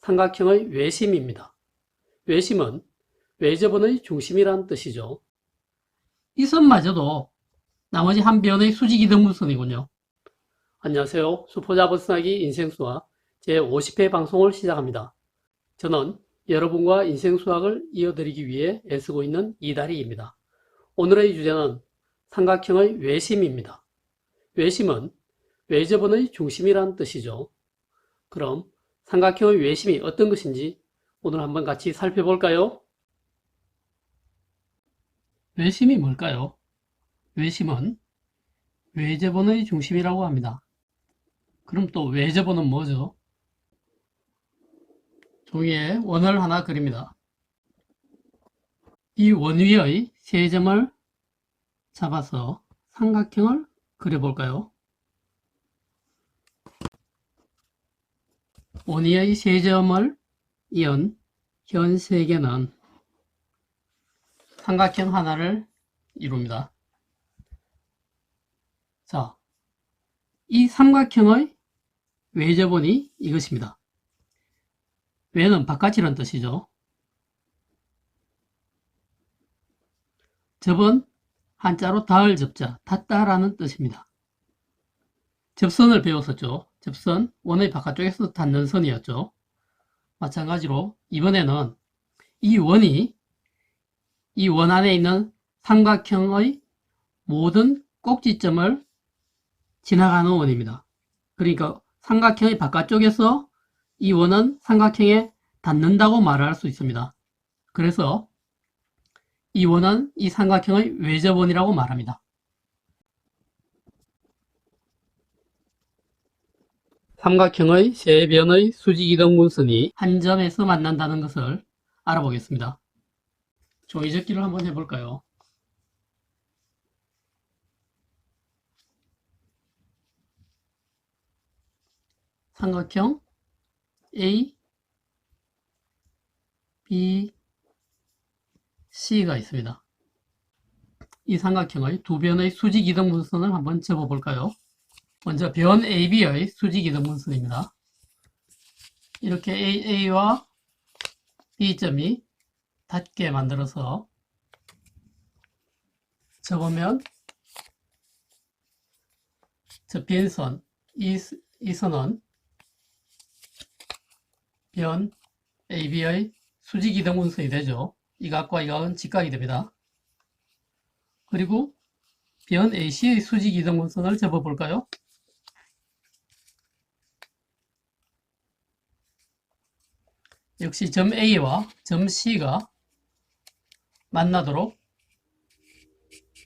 삼각형의 외심입니다. 외심은 외접원의 중심이라는 뜻이죠. 이 선마저도 나머지 한 변의 수직이등분선이군요. 안녕하세요. 수포자버스나기 인생수학 제50회 방송을 시작합니다. 저는 여러분과 인생수학을 이어드리기 위해 애쓰고 있는 이다리입니다. 오늘의 주제는 삼각형의 외심입니다. 외심은 외접원의 중심이라는 뜻이죠. 그럼 삼각형의 외심이 어떤 것인지 오늘 한번 같이 살펴볼까요? 외심이 뭘까요? 외심은 외접원의 중심이라고 합니다. 그럼 또 외접원은 뭐죠? 종이에 원을 하나 그립니다. 이 원 위의 세 점을 잡아서 삼각형을 그려볼까요? 원 위의 세 점을 이은 현 세 개는 삼각형 하나를 이룹니다. 자, 이 삼각형의 외접원이 이것입니다. 외는 바깥이라는 뜻이죠. 접은 한자로 닿을 접자, 닿다라는 뜻입니다. 접선을 배웠었죠. 접선, 원의 바깥쪽에서 닿는 선이었죠. 마찬가지로 이번에는 이 원이 이 원 안에 있는 삼각형의 모든 꼭지점을 지나가는 원입니다. 그러니까 삼각형의 바깥쪽에서 이 원은 삼각형에 닿는다고 말할 수 있습니다. 그래서 이 원은 이 삼각형의 외접원이라고 말합니다. 삼각형의 세 변의 수직이등분선이 한 점에서 만난다는 것을 알아보겠습니다. 종이접기를 한번 해볼까요? 삼각형 A, B, C가 있습니다. 이 삼각형의 두 변의 수직이등분선을 한번 접어볼까요? 먼저 변 AB의 수직이등분선입니다. 이렇게 A와 B점이 닿게 만들어서 접으면 저 빈선, 이 선은 변 AB의 수직이등분선이 되죠. 이 각과 이 각은 직각이 됩니다. 그리고 변 AC의 수직이등분선을 접어볼까요? 역시 점 A와 점 C가 만나도록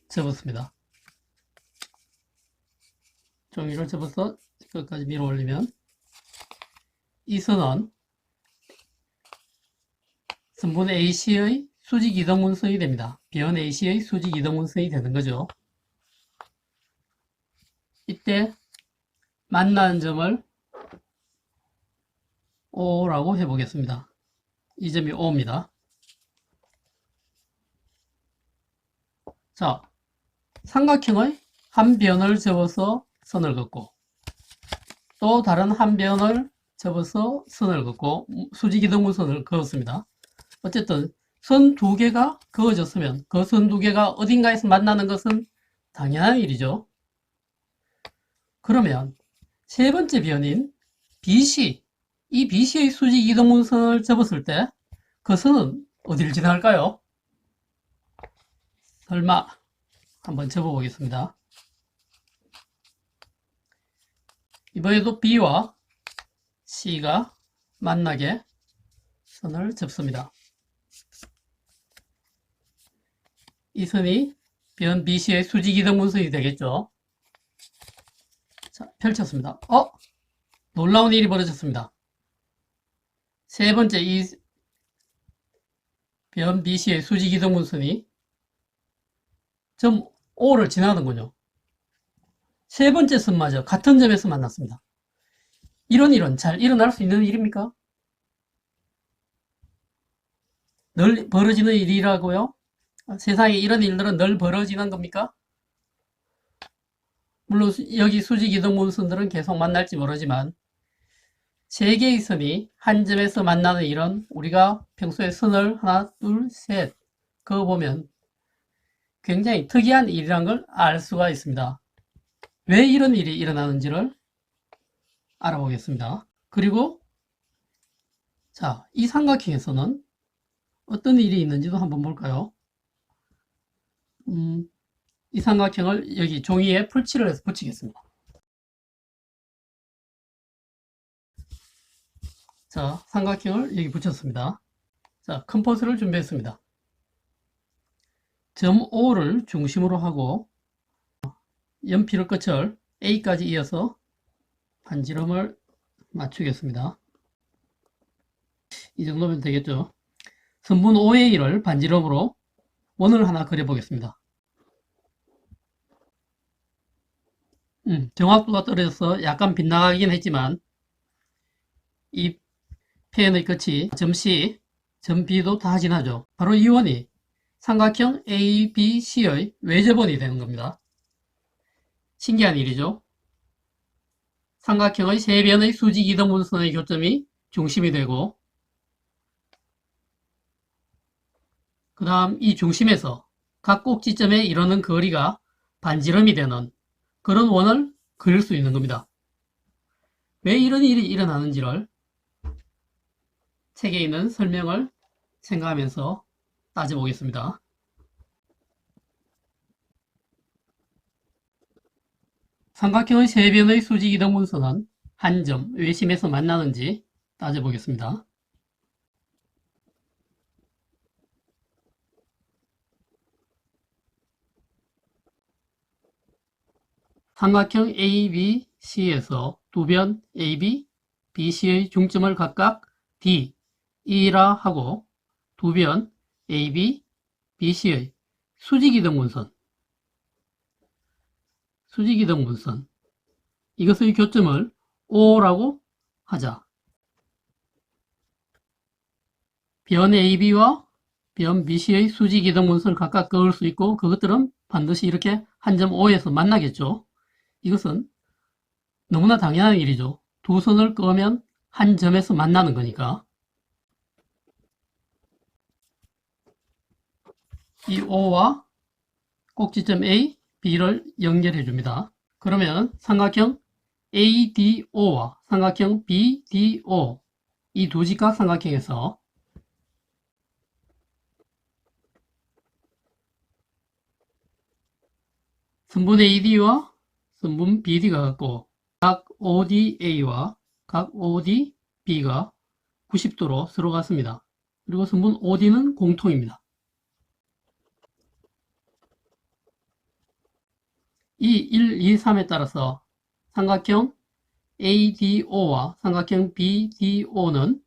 접었습니다. 종이를 접어서 끝까지 밀어 올리면 이 선은 선분 AC의 수직이등분선이 됩니다. 변 AC의 수직이등분선이 되는 거죠. 이때 만나는 점을 O라고 해보겠습니다. 이 점이 O입니다. 자, 삼각형의 한 변을 접어서 선을 긋고 또 다른 한 변을 접어서 선을 긋고 수직이등분선을 그었습니다. 어쨌든 선 두 개가 그어졌으면 그 선 두 개가 어딘가에서 만나는 것은 당연한 일이죠. 그러면 세 번째 변인 BC, 이 BC의 수직이등분선을 접었을 때 그 선은 어디를 지나갈까요? 설마 한번 접어보겠습니다. 이번에도 B와 C가 만나게 선을 접습니다. 이 선이 변 BC의 수직이등분선이 되겠죠. 자, 펼쳤습니다. 놀라운 일이 벌어졌습니다. 세 번째 이 변 BC의 수직이등분선이 점 O를 지나는군요. 세 번째 선마저 같은 점에서 만났습니다. 이런 일은 잘 일어날 수 있는 일입니까? 늘 벌어지는 일이라고요? 세상에 이런 일들은 늘 벌어지는 겁니까? 물론 여기 수직이등분선들은 계속 만날지 모르지만 세 개의 선이 한 점에서 만나는 일은 우리가 평소에 선을 하나, 둘, 셋 그어보면 굉장히 특이한 일이란 걸 알 수가 있습니다. 왜 이런 일이 일어나는지를 알아보겠습니다. 그리고 자, 이 삼각형에서는 어떤 일이 있는지도 한번 볼까요? 이 삼각형을 여기 종이에 풀칠을 해서 붙이겠습니다. 자, 삼각형을 여기 붙였습니다. 자, 컴퍼스를 준비했습니다. 점 O를 중심으로 하고 연필의 끝을 A까지 이어서 반지름을 맞추겠습니다. 이 정도면 되겠죠. 선분 OA를 반지름으로 원을 하나 그려보겠습니다. 정확도가 떨어져서 약간 빗나가긴 했지만 이 표현의 끝이 점 C, 점 B도 다 지나죠. 바로 이 원이 삼각형 ABC의 외접원이 되는 겁니다. 신기한 일이죠. 삼각형의 세 변의 수직 이등분선의 교점이 중심이 되고 그 다음 이 중심에서 각 꼭지점에 이르는 거리가 반지름이 되는 그런 원을 그릴 수 있는 겁니다. 왜 이런 일이 일어나는지를 책에 있는 설명을 생각하면서 따져보겠습니다. 삼각형의 세 변의 수직 이등분선은 한 점, 외심에서 만나는지 따져보겠습니다. 삼각형 ABC에서 두 변 AB, BC의 중점을 각각 D, E라 하고 두 변 AB, BC의 수직이등분선 이것의 교점을 O라고 하자. 변 AB와 변 BC의 수직이등분선을 각각 그을 수 있고 그것들은 반드시 이렇게 한 점 O에서 만나겠죠. 이것은 너무나 당연한 일이죠. 두 선을 그으면 한 점에서 만나는 거니까. 이 O와 꼭지점 A, B를 연결해 줍니다. 그러면 삼각형 ADO와 삼각형 BDO 이 두 직각 삼각형에서 선분 AD와 선분 BD가 같고 각 ODA와 각 ODB가 90도로 서로 같습니다. 그리고 선분 OD는 공통입니다. 이 1, 2, 3에 따라서 삼각형 ADO와 삼각형 BDO는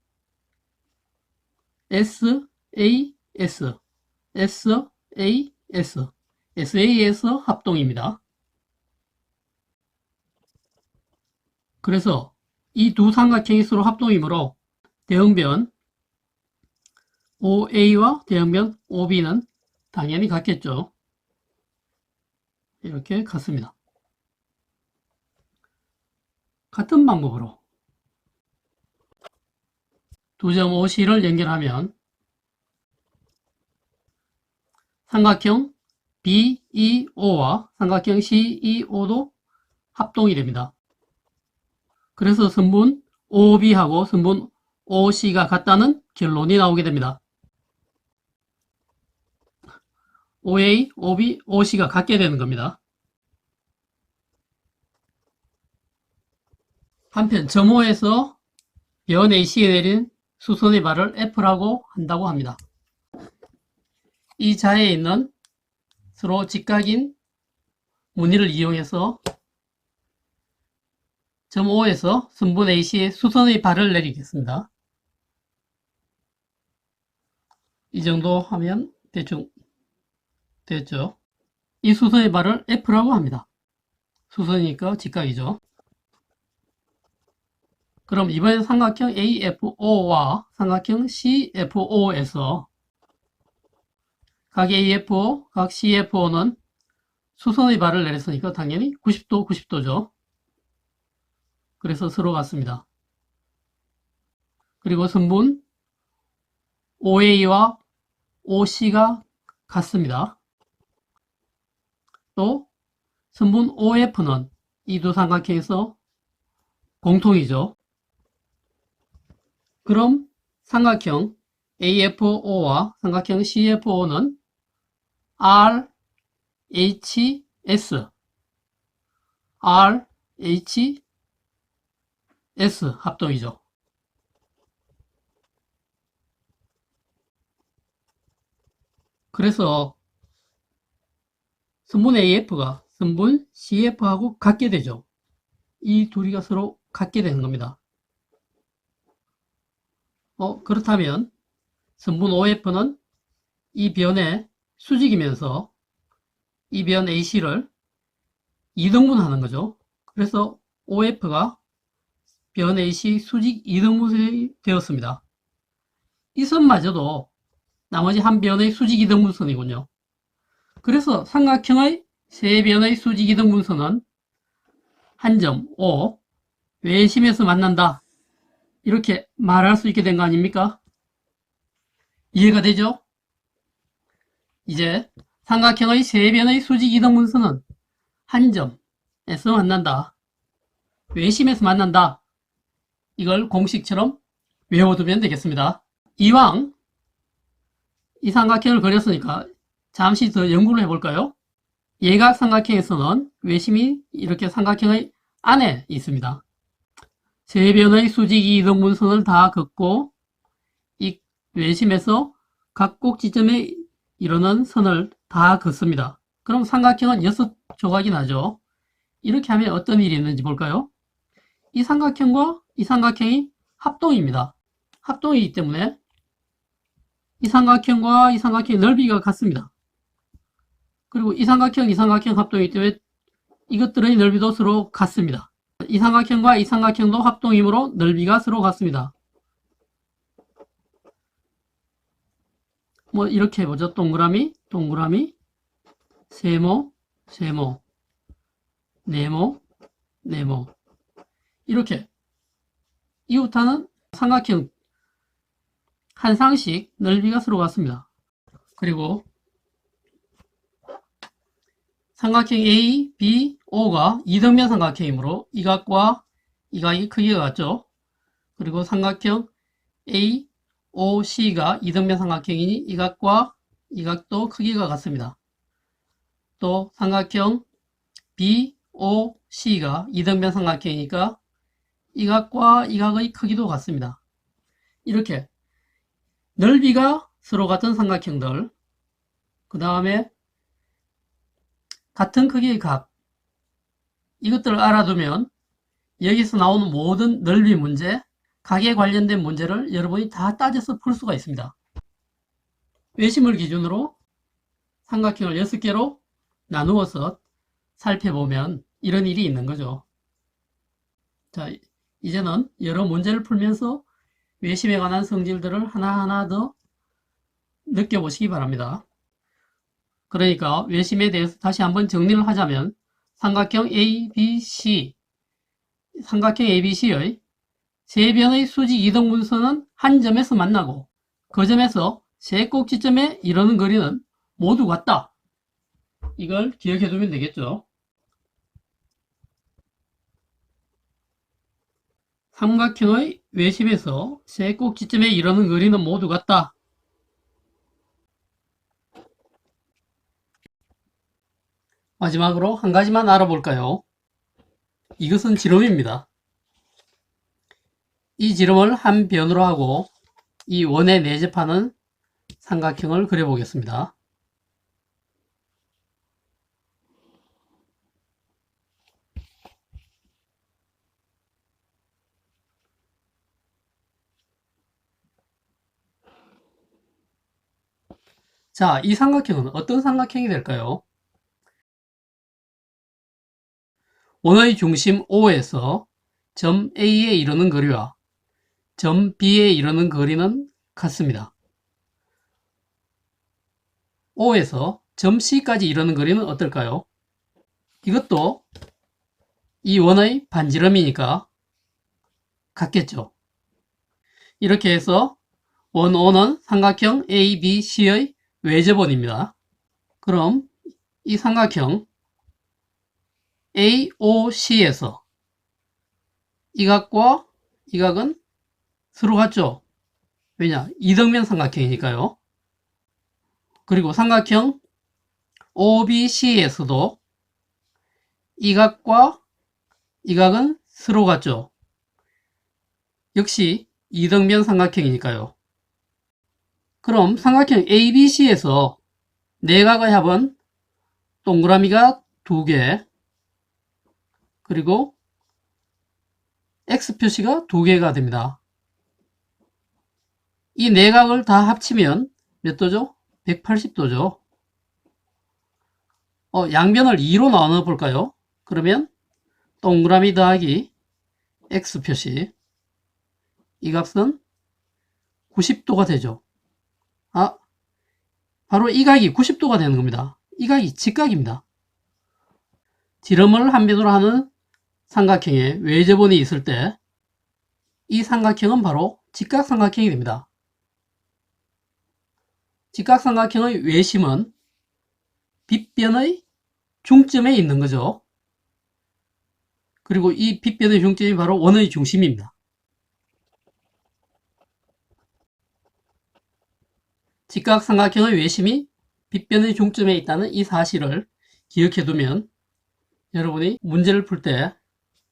SAS, SAS 합동입니다. 그래서 이 두 삼각형이 서로 합동이므로 대응변 OA와 대응변 OB는 당연히 같겠죠. 이렇게 같습니다. 같은 방법으로 두 점 OC를 연결하면 삼각형 BEO와 삼각형 CEO도 합동이 됩니다. 그래서 선분 OB하고 선분 OC가 같다는 결론이 나오게 됩니다. OA, OB, OC가 같게 되는 겁니다. 한편 점 O에서 변 AC에 내린 수선의 발을 F라고 한다고 합니다. 이 자에 있는 서로 직각인 무늬를 이용해서 점 O에서 선분 AC에 수선의 발을 내리겠습니다. 이 정도 하면 대충 됐죠. 이 수선의 발을 F라고 합니다. 수선이니까 직각이죠. 그럼 이번엔 삼각형 AFO와 삼각형 CFO에서 각 AFO, 각 CFO는 수선의 발을 내렸으니까 당연히 90도, 90도죠. 그래서 서로 같습니다. 그리고 선분 OA와 OC가 같습니다. 또 선분 OF는 이 두 삼각형에서 공통이죠. 그럼 삼각형 AFO와 삼각형 CFO는 RHS, RHS 합동이죠. 그래서 선분 AF가 선분 CF하고 같게 되죠. 이 둘이가 서로 같게 되는 겁니다. 그렇다면 선분 OF는 이 변의 수직이면서 이 변 AC를 2등분 하는 거죠. 그래서 OF가 변 AC 수직 2등분선이 되었습니다. 이 선마저도 나머지 한 변의 수직 2등분선이군요. 그래서 삼각형의 세 변의 수직 2등분선은 한 점 O, 외심에서 만난다. 이렇게 말할 수 있게 된 거 아닙니까? 이해가 되죠? 이제 삼각형의 세 변의 수직 2등분선은 한 점에서 만난다. 외심에서 만난다. 이걸 공식처럼 외워두면 되겠습니다. 이왕 이 삼각형을 그렸으니까 잠시 더 연구를 해볼까요? 예각 삼각형에서는 외심이 이렇게 삼각형의 안에 있습니다. 세 변의 수직 2등분선을 다 긋고 이 외심에서 각 꼭지점에 이르는 선을 다 긋습니다. 그럼 삼각형은 6조각이 나죠. 이렇게 하면 어떤 일이 있는지 볼까요? 이 삼각형과 이 삼각형이 합동입니다. 합동이기 때문에 이 삼각형과 이 삼각형의 넓이가 같습니다. 그리고 이 삼각형, 이 삼각형 합동이기 때문에 이것들의 넓이도 서로 같습니다. 이 삼각형과 이 삼각형도 합동이므로 넓이가 서로 같습니다. 뭐 이렇게 해보죠. 동그라미, 동그라미, 세모, 세모, 네모, 네모. 이렇게 이웃하는 삼각형 한 쌍씩 넓이가 서로 같습니다. 그리고 삼각형 A, B, O가 이등변 삼각형이므로 이 각과 이 각이 크기가 같죠. 그리고 삼각형 A, O, C가 이등변 삼각형이니 이 각과 이 각도 크기가 같습니다. 또 삼각형 B, O, C가 이등변 삼각형이니까 이 각과 이 각의 크기도 같습니다. 이렇게 넓이가 서로 같은 삼각형들, 그 다음에 같은 크기의 각, 이것들을 알아두면 여기서 나오는 모든 넓이 문제, 각에 관련된 문제를 여러분이 다 따져서 풀 수가 있습니다. 외심을 기준으로 삼각형을 6개로 나누어서 살펴보면 이런 일이 있는 거죠. 자, 이제는 여러 문제를 풀면서 외심에 관한 성질들을 하나하나 더 느껴보시기 바랍니다. 그러니까 외심에 대해서 다시 한번 정리를 하자면 삼각형 ABC, 삼각형 ABC의 세 변의 수직 이등분선은 한 점에서 만나고 그 점에서 세 꼭지점에 이르는 거리는 모두 같다. 이걸 기억해 두면 되겠죠. 삼각형의 외심에서 세 꼭지점에 이르는 거리는 모두 같다. 마지막으로 한 가지만 알아볼까요? 이것은 지름입니다. 이 지름을 한 변으로 하고 이 원에 내접하는 삼각형을 그려보겠습니다. 자, 이 삼각형은 어떤 삼각형이 될까요? 원의 중심 O에서 점 A에 이르는 거리와 점 B에 이르는 거리는 같습니다. O에서 점 C까지 이르는 거리는 어떨까요? 이것도 이 원의 반지름이니까 같겠죠. 이렇게 해서 원O는 삼각형 ABC의 외접원입니다. 그럼 이 삼각형 AOC에서 이 각과 이 각은 서로 같죠? 왜냐? 이등변 삼각형이니까요. 그리고 삼각형 OBC에서도 이 각과 이 각은 서로 같죠? 역시 이등변 삼각형이니까요. 그럼 삼각형 ABC에서 내각의 합은 동그라미가 2개, 그리고 X표시가 2개가 됩니다. 이 내각을 다 합치면 몇 도죠? 180도죠. 양변을 2로 나눠 볼까요? 그러면 동그라미 더하기 X표시, 이 값은 90도가 되죠. 바로 이 각이 90도가 되는 겁니다. 이 각이 직각입니다. 지름을 한 변으로 하는 삼각형에 외접원이 있을 때 이 삼각형은 바로 직각삼각형이 됩니다. 직각삼각형의 외심은 빗변의 중점에 있는 거죠. 그리고 이 빗변의 중점이 바로 원의 중심입니다. 직각삼각형의 외심이 빗변의 중점에 있다는 이 사실을 기억해 두면 여러분이 문제를 풀 때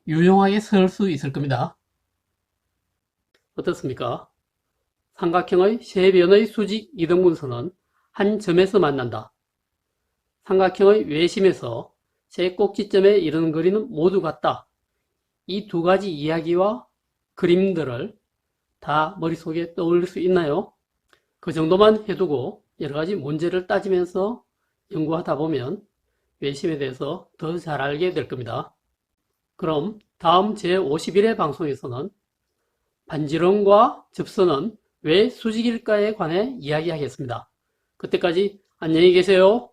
유용하게 쓸 수 있을 겁니다. 어떻습니까? 삼각형의 세 변의 수직 이등분선은 한 점에서 만난다. 삼각형의 외심에서 세 꼭지점에 이르는 거리는 모두 같다. 이 두 가지 이야기와 그림들을 다 머릿속에 떠올릴 수 있나요? 그 정도만 해두고 여러 가지 문제를 따지면서 연구하다 보면 외심에 대해서 더 잘 알게 될 겁니다. 그럼 다음 제51회 방송에서는 반지름과 접선은 왜 수직일까에 관해 이야기하겠습니다. 그때까지 안녕히 계세요.